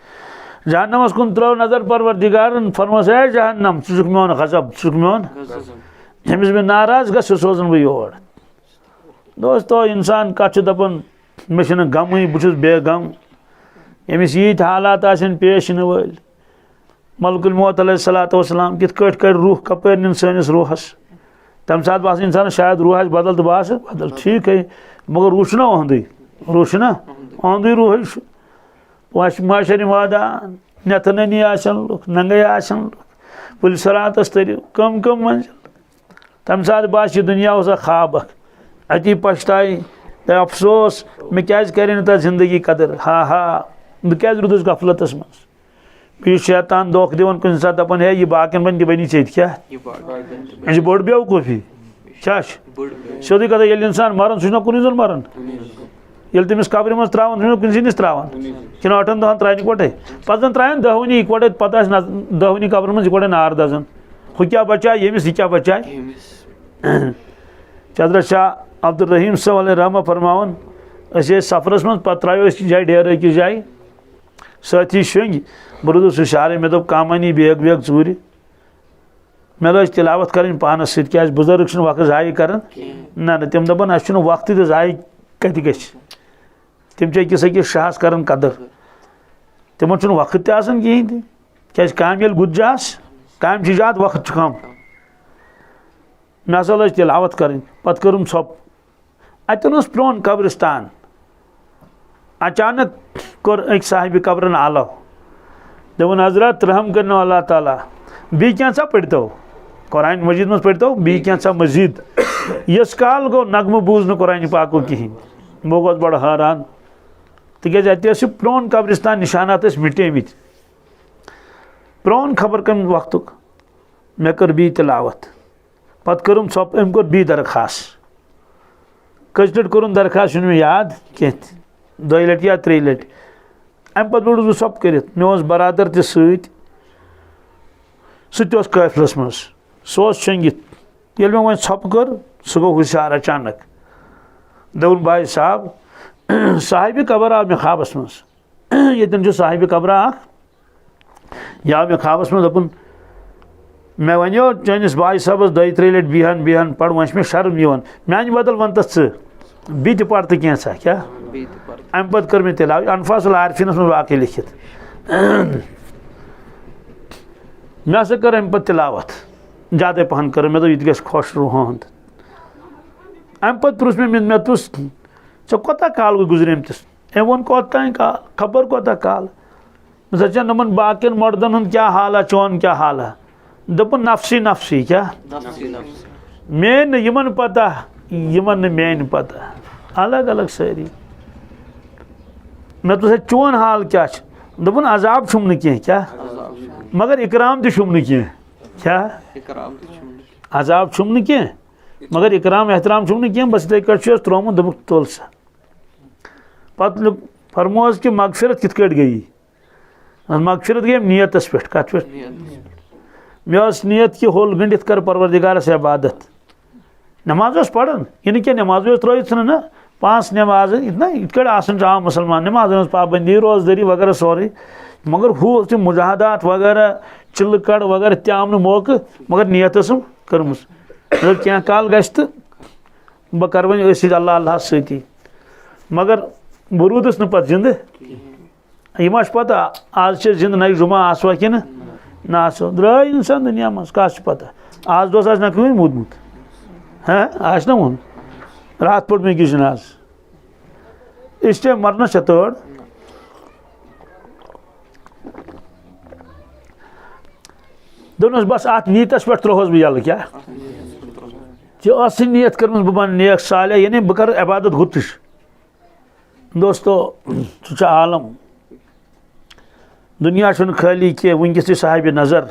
जहन्नमस कुन त्रो नजर परवरदिगारन फरमोस ए जहन्नम चुक मोन गजब चुक मोन यमिस मे नाराज ग सोजन बह योर। दोस्तों इंसान कत दपन मे गम बहुत बेगम यमिस यीत हालात आसन पेश इन वल मलकुल मौत अलैहिस्सलातु वस्सलाम कित कर रूह कपर इन सनिस रूहस तम सात बास इंसान शायद रूह बदल तो बास बदल ठीक है मगर रूह ना ओंदे रूह माशर मैदान नथनी आसन लुक नंगे आसन लुक पुल सरातस तरियो कम कम मंजिल तम सात बास दुनिया उसा ख्वाब अति पछताई अफसोस मे क्या कर जिंदगी कदर हाँ हाँ बह क्या रुदस गफलतस मज बी शैतान धोख दिवन कुछ सात दपान है यह बाकन बन बनी चे क्या यह बोड़ बेवकूफ़ी क्या सोदी कथा ये इंसान मरन सह कुन जन मरन ये तमिस कब्र मज त्रावान कुछ नस त्रावान कि 8 दहन त्रान इकटे पे जन त्रान 10 वनी इकटे पता 10 वनी कब्र मज इकटे नार दजन हु क्या बचाए यमिस क्या बचाए चदर शाह अब्दुल रहीम साहब रहमा फरमावन सफरस मज पे त्रो जाए डेर अकिस जाए साथी शंग बह रुदस हुशार मे दोप कामनी बेग बेग चूर मे लज तिलावत कर पानस सह बुजुर्ग वक्त जाय कर ना तम दपान अस वक्त तो जाय कत ग तम अकिस अकिस शाहस कर कदर तिमन वक्त तहन कहें क्या काम ये गुद काम ज्यादा वक्त कम मे हसा लज तिलावत कर पे कर्म छप अतन प्रोन कब्रिस्तान अचानक कोर एक साहिब कब्रन आलो दोपन हजरत रहम कर अल्लाह ताला बी क्या पढ़तो कुरान मजीद मज पढ़तो बी क्या मजीद यस काल गो नगम बूज न कुरान पाको कहें बह गोस बड़ हैरान तिज अत प्रोन कब्रिस्तान निशानात मिटेमित प्रोन खबर कम वक्त मे कर बी तिलावत पे कर्म छप अम कोर बी दरखास्त कस लट कोर दरखास्त मे याद कह 2 लट या 3 लट अम पे बूस बह सप कर मे बरादर त सह काफिलस मज सह शंगित ये मे वो छप कर सह गो हुशार अचानक दोन भाई साहब साहिब कबर आव मे ख्वाबस मज ये साहिब कबर यह आव मे ख्वाबस मज दोपन मे वो चैनिस भाई साहबस 2-3 लट बिहान बिहान पढ़ वो मे शर्म मान बदल वन तथ बी त पढ़ तो कैसा क्या अम पे कर मे तिलावत अनफासुल आरफिनस में वाकई लिखित मे हसा कर अम पे तिलावत ज्यादा पहन कर मे दोप यह खुश रुहन अम पे प्रुस मे तुस ऐ कोता काल गो गुजरमतिस अम वो कोतान काल खबर कोता काल मे सा नमन बाकिन मर्दन हूं क्या हाल चौन क्या हाल दोपन नफसी नफसी क्या मे यमन पता यमन मेन पता अलग अलग सारी मे तो चौन हाल क्या दोपन अजाब छुम न क्या मगर इकराम तुम न क्या अजाब छुम न मगर इकराम एहतराम छुम न बस इथे कट त्रोमुत दोप तुल सा पे फरमोस कि मगफिरत कित गई मगफिरत गई नियतस पे कत पे मे नियत कि होल गंडित कर परवरदिगारस इबादत नमाज पढ़न यह क्या नमाज त्रित ना 5 नमाज इतना इतकड़ आम मुसलमान नमाज पाबंदी रोजदारी वगैरह सोरे मगर हु मुजाहदात वगैरह चिल कड़ वगैरह तम मौके मगर नियत कर्म क्या काल गश तो बह कर वो अल्लाह अल्लाह सती मगर बह रूदस न पे जिंद यह पता आज जिंद नई जुमा आसवा कि ना आसो द्राय इंसान दुनिया मज कस पता आज दोस ना कहीं मूदमुत हाँ आज ना वोन रात पड़ मे गिशन आज इस मरना तड़ दोनों बस अत नीयतस पे त्रोहस बह यल क्या नीयत कर बह बन नेक साले यानी बह कर इबादत गुतश दोस्तों सह आलम दुनिया खाली कह वनकस साहिब नज़र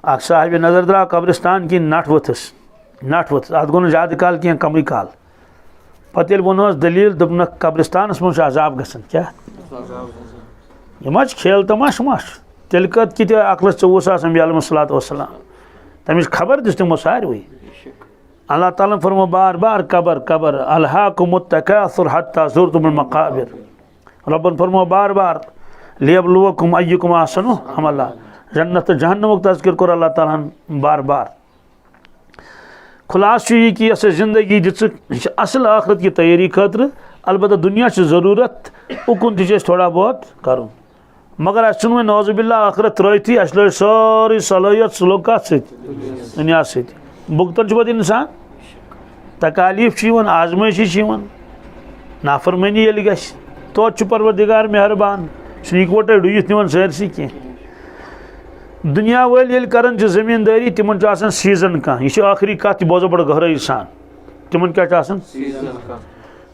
साहिब नज़र द्रा कब्रिस्तान की नट वथस अत गो ज़्यादा काल कह कम काल पे वो दलील दोपन कब्रिस्तानस मज अजाब गसन क्या यह खेल तमाश माश तेल कत अकलस 24 अम्बिया वसलाम तमिस खबर दिस तमो सारवे अल्लाह ताला फरमो बार बार कबर कबर अलहाकुमुत तकासुर हत्ता ज़ुरतुमुल मकाबिर रब्बन फरमो बार बार लियब्लुवकुम अय्युकुम अहसनु अमला जन्नत जहन्नमुक तज़किर कर अल्लाह ताला बार बार खुलास यह कि यह जिंदगी दिख असल आखरत की तैयारी खतर अलबत्ता दुनिया ज़रूरत उकुन तह थोड़ा बहुत कर मगर अस नौजुबिल्ला आखरत त्रथी अस लग सारी सलाहियत सलो कत दुनिया भुगतन पे इंसान तकालीफ आजमाइशी नाफरमानी ये ग तोत परवरदिगार मेहरबान इकवटे डुत निवन सरसी कह दुनिया वाल ये कर जमींदारी तिमन सीजन कह यह आखिरी कत बोजो बड़ गहराई सान तिमन क्या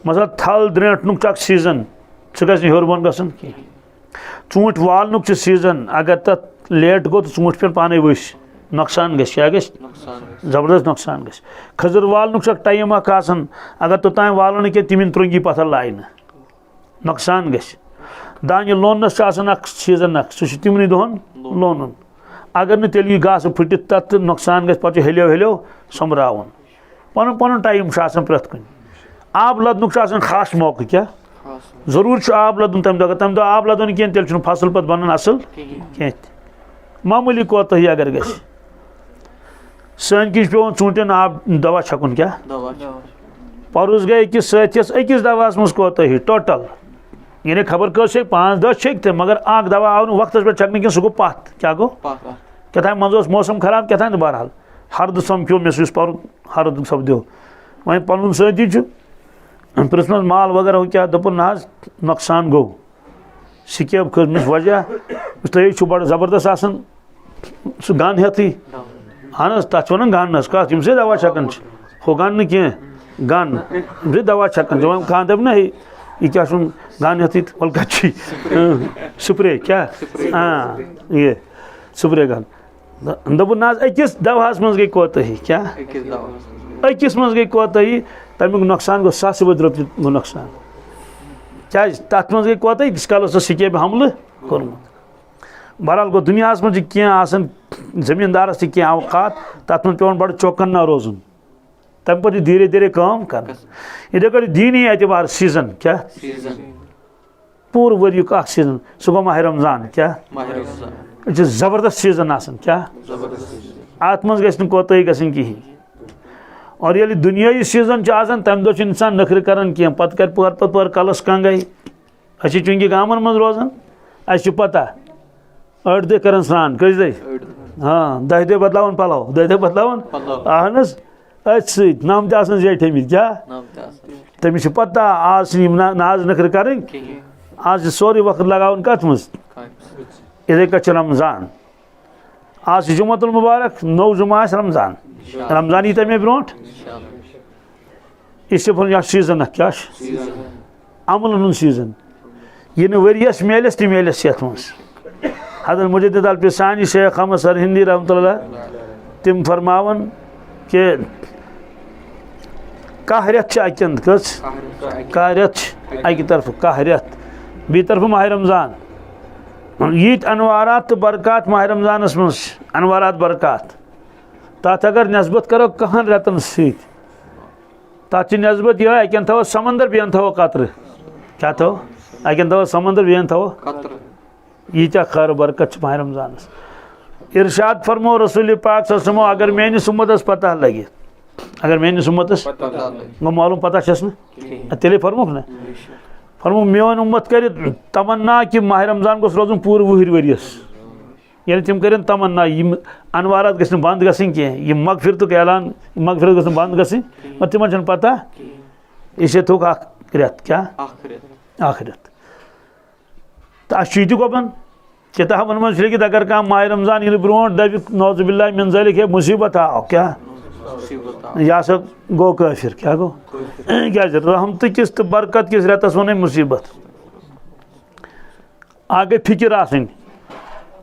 मसला थल द्रेंटनुक सीजन सह गि हर बोन गसन कह चूंट वालनुक सीजन अगर तथ लेट गो तो चूंट पे पाने वस नुकसान गस क्या गस जबरदस्त नुकसान गस खजर वालनुक टाइम अगर तोतान वालो के तिम त्रुंगी पत्थर लाइन नुकसान गस दान लोनस सीजन सह तिमन दोहन लोन अगर न तेल घास फुटित तथ नुकसान गस पे हेलो हेलो सोमरावन पन पन टाइम प्रत कुन आब लदनुक खास मौका क्या जरूर आब लदन तम दह आब लदन कह तेल फसल पे बनन असल कह मामूली कोताही अगर गस सन किस पे चूंटन आब दवा छकुन क्या पर्स गए अकिस सथिस अकिस दवास मज कोताही टोटल यानी खबर कस 5-10 छक थे मगर आग दवा आव वक्त पे छकने कह सह गो पथ क्या गो क्या मज मौसम खराब क्या बहरहाल हरद समख्यो मे पर हरद सपदो वह पन सती पृथम माल वगैरह क्या दोपन ना नुकसान गो सिकेब खजमिस वजह तह बड़ जबरदस्त आसन सह गन हेथी अहन तथ वन गनस कत यम से दवा छकन हो गन कह गन दवा छकन कह दप ना यह क्या गन हेथी वल कची स्प्रे क्या हाँ ये स्प्रे गन दोपन ना अकिस दवाहस मज गई कोताही क्या अकिस मज गई कोताही तमिक नुकसान गो 700 रुपये गो नुकसान क्या तथ मज गई कोताही इस काल सिकेब हमल कोर्मुत बहरहाल गो दुनिया मज कह जमींदारस कह अवकात तथ मज पे बड़ चौकन्ना रोजन तम पे धीरे धीरे काम कर इथे कट दीनी एतबार सीजन क्या पूर वरियुक सीजन सह गो माह रमजान क्या जबरदस्त सीजन आसन क्या अत मज गस कोताही गसन कहीं और ये दुनियाई सीजन तम दो इंसान नखर कर कह पे कर पर कलस कंगाई अस चूंकि गामन मज रोजान अस पता अड़ दह कर स्नान कस दह हाँ 10 दह बदलावन पलो 10 दह बदलावन अहन अथ नम जेठमित क्या तमिस पता आज नाज नखर कर आज सोरे वक्त लगावन कत मज इथे कट रमजान आज जुमतुल मुबारक 9 जुमा रमजान रमजान यी मे ब्रोट इस सीजन क्या अमलन सीजन यह वरियस मेलस तह मेलस ये मज हजरत मुजद्दिद अल पिसानी शेख अहमद सरहिंदी रहमतुल्लाह तिम फरमावन कि कह रेत अकंद कस कह रेत अकि तरफ कह रेत बी तरफ माह रमजान यीत अनवारात तो बरकत माह रमजानस मज अनवारात बरकत तथ अगर नस्बत करो कहन रेतन सत तथ नस्बत यह अकन थो समंदर बेन थो कतर क्या थो अकन थो समंदर बेन थो यीत्या खैर बरकत माह रमजानस इरशाद फरमो रसूल पाक सल्लल्लाहु अलैहि अगर मेनिस उम्मतस पता लगे अगर मेनिस उम्मतस गो मालूम पता छस न तेले फरमोक ना फरमो मेन उम्मत कर तमन्ना कि माह रमजान गोस रोजन पूर 20 वरियस यानी तिम कर तमन्ना यम अनवारात गस बंद गसन कह यह मगफिरतुक ऐलान मगफिरत गस बंद गसन मगर तिमन पता इसे थोक रेत क्या आखिरत तो अस गोपन किताबन मज लिखित अगर कह माह रमजान इन ब्रो दबिक नौजुबिल्लाह मिन ज़ालिक मुसीबत आओ क्या यह हसा गो काफिर क्या गो क्या रहमत किस तो बरकत किस रेतस वन मुसीबत आ गई फिक्र आसन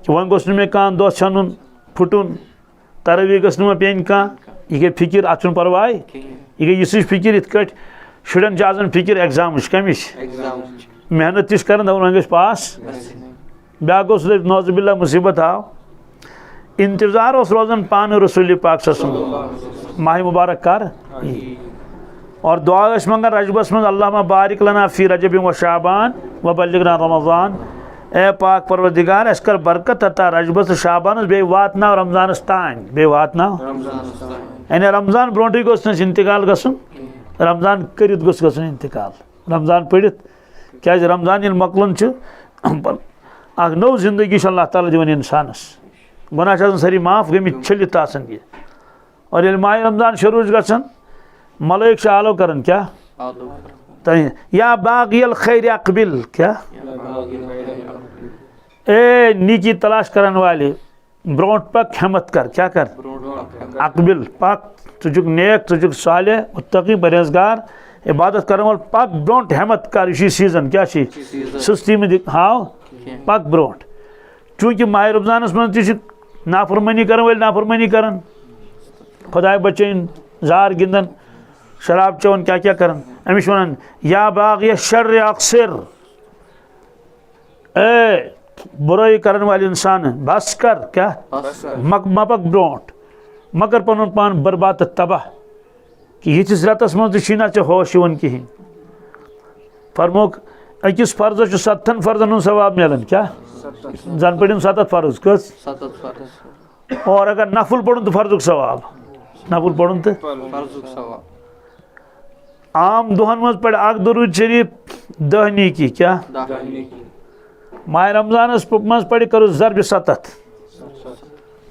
वन गोस मे कह दो छन फुटन तरवी गस पेन कह यह गई फिक्र अत परवाय यह गई इस फिक्र इत शुरन आजन फिक्र एग्जाम कमिश मेहनत तिस कर वन गस पास ब्या गोस नौजुबिल्लाह मुसीबत आओ इंतजार रोजान पान रसूल पाक माह मुबारक कर और दुआ मंगन रजबस मज अल्लाहुम्मा बारिक लना फी रजब व शाबान व बल्लिगना रमज़ान ए पाक परवरदिगार अस कर बरकत अता रजबस शाबान बे वातनाव रमजानस तान बे वातनाव यानी रमजान ब्रोंटे गोस इंतकाल गसन रमजान करित गोस गसन इंतकाल रमजान पढ़ित क्या रमजान ये मकलन अख नौ जिंदगी अल्लाह ताला दिवन इंसानस गुनाह सारी माफ गमित छलित ये और ये माह रमजान शुरू गसन मलाइक आलो कर क्या या बागियल खैर अकबिल क्या ए नीकी तलाश करने वाले ब्रोट पक हिम्मत कर क्या कर अकबिल पक तुझुक नेक तुझुक साले मुत्तकी परहेजगार इबादत करने वाल पक ब्रोट हिम्मत कर इसी सीजन क्या सुस्ती में हाव पक ब्रोट चूँकि माह रमजानस मज नाफरमानी करन वल नाफरमानी करन, खुदा बचन जार गिंदन, शराब चवन, क्या क्या करन। अमिश वन या बाग़िय शर्र अक्सर, ए बुराई करन वाले इंसान बस कर, क्या मपक ब्रोट, मगर पन पान बर्बाद तबाह कि यिस रतस मज ना चे होश वन कहें। फरमोक अकिस फर्ज 7 फर्जन सवाब मिलन, क्या जन पड़न 7 फर्ज कस, और अगर नफुल पढ़न तो फर्जुक सवाब, नफुल पढ़न तो फर्जुक सवाब। आम दोहन मज पढ़ आग दुरूद शरीफ 10 नेकी, क्या माह रमजान मज पढ़ करो ज़रब 7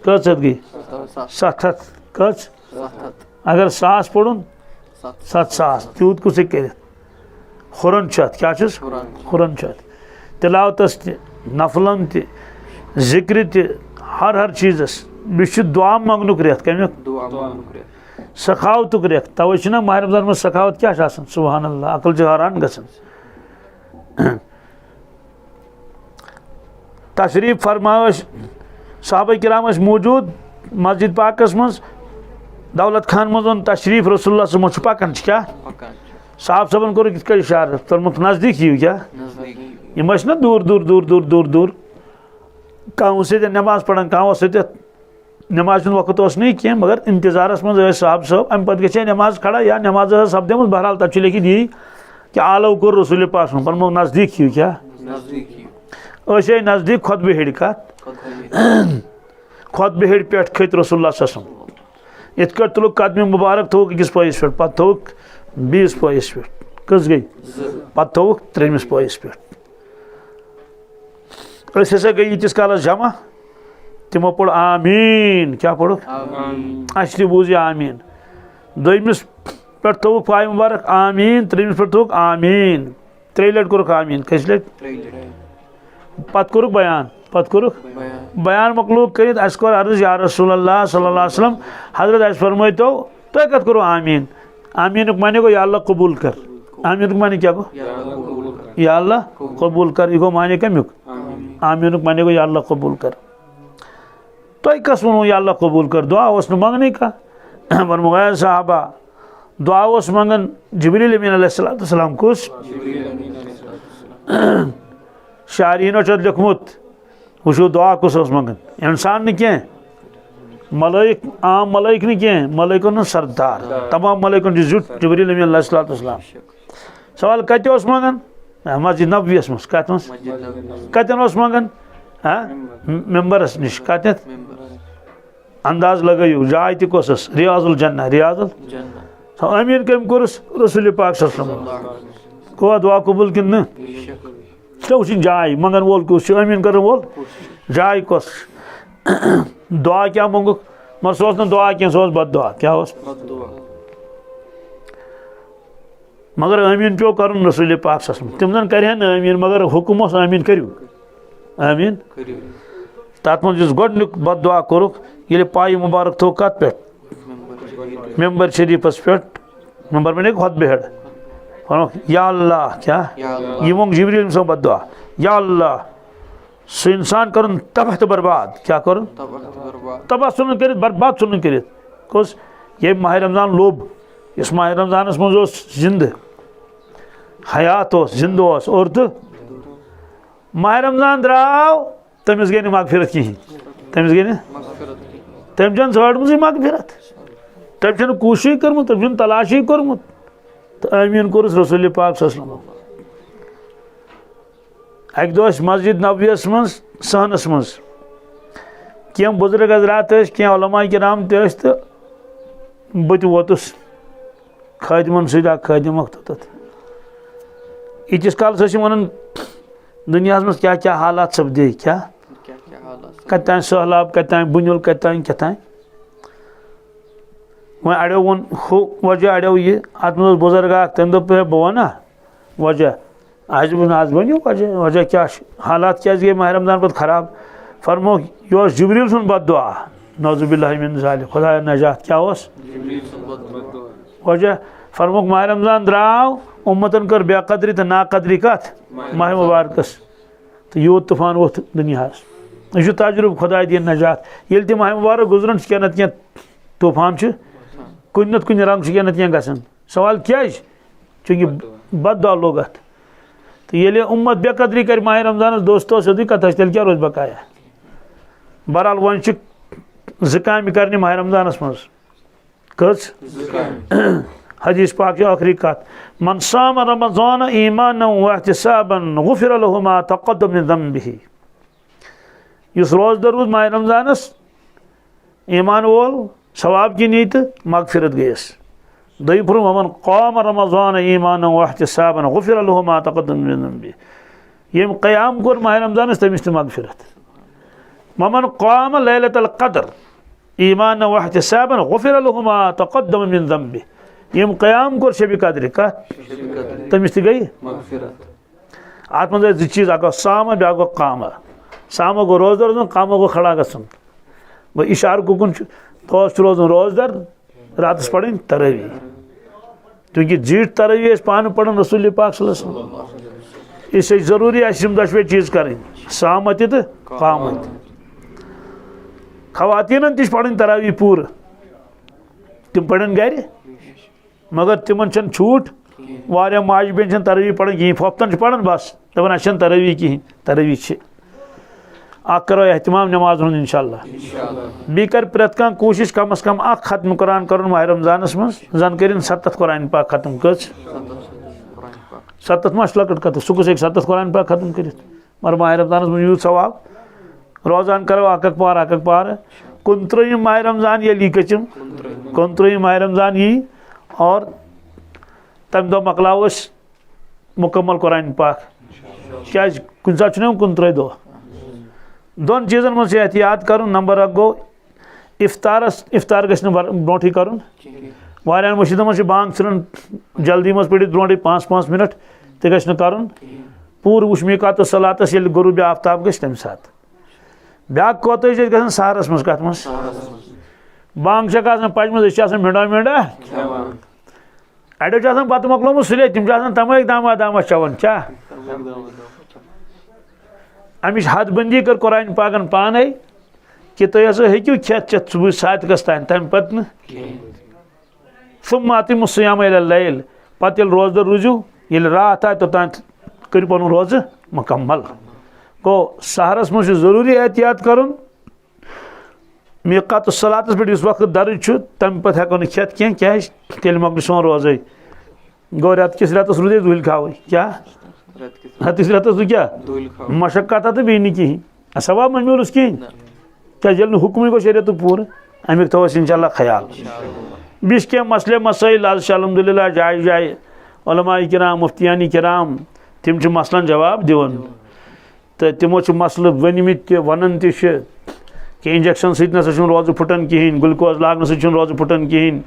कच गई 7 कच, अगर 1000 पढ़न 700 तूत कुछ कर हुरन छत, क्या हुरन छत तिलावतस नफलन जिक्र हर चीज़स बिश दुआ मंगनुक रेत, कमुक सखावतुक रेत। तवे ना माह रमजान में सखावत क्या सुबहान अल्लाह, अकल हैरान गसन। तशरीफ फरमा साहबा किराम मौजूद मस्जिद पाकस मज, दौलत खान मज तशरीफ रसूलुल्लाह मज पकान, क्या साहब सबन कोर कित इशार तोरमुत नजदीक यू, क्या यम ना दूर दूर दूर दूर दूर दूर कह सत नमाज पढ़ान, कह सत नमाज वक्त नहीं कह, मगर इंतजारस मज साहब सब अम पे गे नमाज खड़ा या नमाज सपदेम, बहरहाल तब लिखित यी कि आलव कोर रसूल पाक पो नजदीक यू, क्या नजदीक खुतबे हेड़ कत खुतबे हेड़ पे खत रसूलुल्लाह इत कर तुलुक कदम मुबारक थोक अकिस पॉइस पे, पत थोक 20 पॉइस पे, कस गई पत थोक 3 पॉइस पे। हसा गई इतिस कालस जमा, तमो पढ़ आमीन, क्या पढ़ो अस बूझ आमीन। दोमिस पे थोक पाय मुबारक आमीन, 3 पे थोक आमीन, 3 लट कोरुक आमीन, कस लट पत कोरुक बयान, पत कोरुक बयान मकलूक कर अर्ज या रसूलुल्लाह सल्लल्लाहु अलैहि वसल्लम, हजरत अस फरमाय तो कत करो आमीन। आमीन माने को या अल्लाह कबूल कर, आमीन माने क्या को या अल्लाह कबूल कर, इको माने कमुक आमीन माने को या अल्लाह कबूल कर। तो कस वो या अल्लाह कबूल कर, दुआ उस मंगने का फरमाया साहबा दुआ उस मंगन जिब्रील अमीन अलैहिस्सलाम कुछ शारीनो लिखमुत वो दुआ कुछ मंगन, इंसान न क्या मलाइक, आम मलाइक न क्या मलाइकन सरदार, तमाम मलाइकन जुट जिब्रील अमीन अलैहिस्सलाम। सवाल कत मंगन मस्जिद नबवियस मज, कतन मंगन मेम्बरस नश, कत अंदाज लगो जाय तस रियाजुल जन्नह, रियाजुल अमीन कम कोरस रसूल पाक को दुआ कबूल कि न तो जाय मंगन वोल कुछ अमीन कर वोल जाय कस दुआ क्या मंगुक, मगर सह दुआ कह सह बद दुआ, क्या मगर अमीन पे कर रसूल पाक तम जन कर अमीन, मगर हुकुम अमीन करू अमीन। तथ मज गोडनुक बद दुआ कोरुक ये पाई मुबारक थो कत पे मेम्बर शरीफस पे, मेम्बर में खुतबे हेड या अल्लाह, क्या ये मंग जिब्रील सो बद दुआ या अल्लाह सो इंसान कर तबाह तो बर्बाद, क्या कर तबाह सुन कर बर्बाद सुन कर कस ये माह रमजान लोब, इस माह रमजानस मज जिंद हयात जिंद और तो माह रमजान द्राव तमिस गई मगफिरत कहें, तमिस गई तम चन ाड़म मगफिरत, तम कोशिश कर्मुत, तम तलाशी कर्मुत, तो अमीन कोरस रसूल पाक अक दो मस्जिद नबवियस मज सहनस मज कह बुजुर्ग हजरात कह उलमा किराम तस तो बत वोतुस खादिमन सद खादिम तथ इतिस कालस वन दुनिया मज क्या क्या हालात सपदे, क्या कत सहलाब कत बुनिल कत कत वह अड़ो वो हु वजह अड़ो ये अत मज बुजुर्ग तम दोप बह वना वजह आज बनो वजह, वजह क्या हालात क्या गए माह रमजान पे खराब। फरमो यह जिब्रील सुन बद दुआ नौजुबिल्लाहि मिन ज़ालिक, खुदा नजात, क्या वजह फरमो माह रमजान द्राव उम्मतन कर बेकदरी तो नाकदरी कत माह मुबारकस, तो यूत तूफान वोत दुनिया यह तजुर्बे खुदा दिन नजात ये तम माह गुजरन क्या नत क्या तूफान कुन नत कुन रंग क्या नत क्या गसान सवाल क्या चूंकि बददुआ लोग अत तो ये उम्मत बेकदरी कर माह रमजान दोस्तों सोदी कथ तेल क्या रोज बकाया बहरहाल वन काम कर माह रमजानस मज कस हदीस पाक आखिरी कत मन साम रमजान ईमान वहतिसाबन गुफिर लहु मा तक़द्दम मिन ज़ंबिही युस रोजदर रोज माह रमजानस ईमान वोल सवाब की नीत मगफिरत गयस दई फुर मन क़ाम रमजान ईमान वहतिसाबन गुफिर लहु मा तक़द्दम मिन ज़ंबिही यम क़याम कोर माह रमजानस तमिस मगफिरत मन क़ाम लैलतल क़द्र ईमान वहतिसाबन गुफिर लहु मा तक़द्दम मिन ज़ंबिही यम क़याम कोर शब कद्र कत तमिस गई अत मज जो चीज़ अगो साम ब्या गो काम साम गो रोजदर काम गो खड़ा गसन गो इशार गुन तोस रोजन रोजदर रात पढ़ तरावी क्योंकि जीट तरावी पान पढ़न रसूल पाक इस जरूरी दशवे चीज़ करें सामत तो कामत खवातीन तह पढ़ तरावी पूर तम पढ़न गर मगर तिमन छूट वारिया माज बेन तरावी पढ़ कहीं फोफ्तन पढ़न बस दपान अ तरावी कहीं तरावी करो एहतमाम नमाज हूँ इंशाल्लाह बी कर प्रत कह कोशिश कम अज कम खत्म कुरान कर माह रमजानस मज जन कर 7 कुरान पाक खत्म कस 7 माह लकट कत सह गो 7 कुरान पाक खत्म कर मगर माह रमजानस मज यूत सवाब रोजान करो अक पार 29 माह रमजान ये कचम 29 माह रमजान यी और तम दो मकलाओ मुकम्मल कुरान पाक क्या कुन सात 29 दो दोन चीज़न मज एहतियात कर नंबर 1 गो इफ्तार गस ब्रोट कर वारियान मस्जिदन मज बांग इन जल्दी मज पढ़ ब्रोट 5 मिनट तह गस कर पूर वुच मीकात सलातस ये गुरूब आफ्ताब गस तम सात ब्या कोत ग सहरस मज कत मज बांग पज मज मिडा अड़ो बत मकलोमुत सुले तम तमें दामा चवन क्या अमिश हदबंदी कर कुरान पाकन पाने कि तुम हसा हेकू खेत चेत सुबह 7 तान तम पे सुम्मा अतिमुस्सियाम इला लैल पत रोजदर रूजू ये रात आए तोतान कर पन रोज मुकम्मल गो सहरस मज जरूरी एहतियात कर मीकात सलातस पे इस वक्त दर्ज तम पे हेको न खेत कह क्या तेल मकल सोन रोज गो रेत किस रेतस रूदे धूल खाव क्या हतिस रेतस क्या मशक्कत तो बी नी कहीं सवाब मह मिलस कहीं क्या जल हुक्म गो शरीयत पूर अमिक थोस इंशाल्लाह ख्याल बिस क्या मसले मसाइल आज अलहमदुलिल्लाह जाय जाय उलमाए किराम मुफ्तियानी किराम तिम मसलन जवाब दिवन तो तिमो मसल वनमित वन कि इंजेक्शन सत ना रोज फुटन कहें ग्लूकोज लागन सत रोज फुटन कहें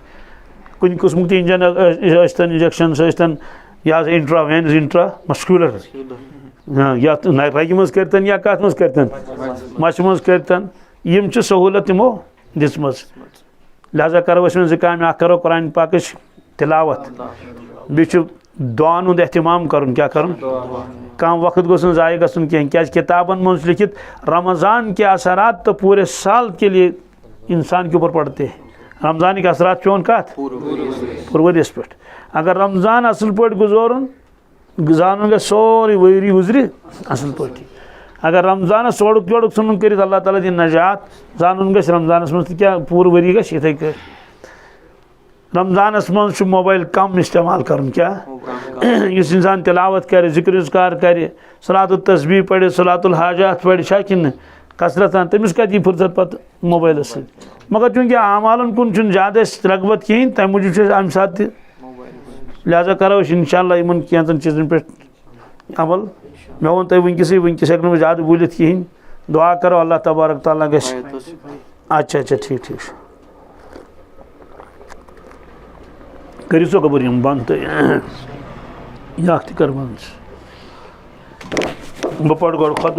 कुन किस्म इंजेक्शन या इंट्रावेनस इंट्रा मस्कुलर या रगि मज करतन या कत मज करतन मच मज करतन यम सहूलत तमो दिम लिहाजा करो जो काम करो कुरान पाक तिलावत बी दुआन हुंद एहतमाम कर क्या कर कम वक्त गोस ज़ाय गसन कहें क्या किताबन मज लिखित रमज़ान के असरात तो पूरे साल के लिए इंसान के ऊपर पड़ते हैं रमज़ान के असरात पे कत पूरे वरियस पे अगर रमज़ान असल पे गुजारन जान ग सोरी वरी गुजर असल पे अगर रमज़ान सोड़क योड़क सुन कर अल्लाह ताला दिन नजात जान ग रमज़ानस मज क्या पूरे वरी ग इथे रमज़ानस मज मोबाइल कम इस्तेमाल कर क्या इस इंसान तिलावत कर जिक्र अज़कार कर सलातुल तस्बीह पढ़े सलातुल हाजात पढ़े शाकिन कसरत तमिस कत फुर्सत पे मोबाइल मगर चूंकि आमालन कुन ज़्यादा रगबत कहें तम मूजूब अम सात लिहाजा करो इंशाल्लाह इन कैंचन चीज़न पे अमल मे वो तुम वनकस हेक ज़्यादा बोलित कहें दुआ करो अल्लाह तबारक ताला गस अच्छा ठीक करो सो कबर बंद तो यह कर बंद बह पढ़ गो खुद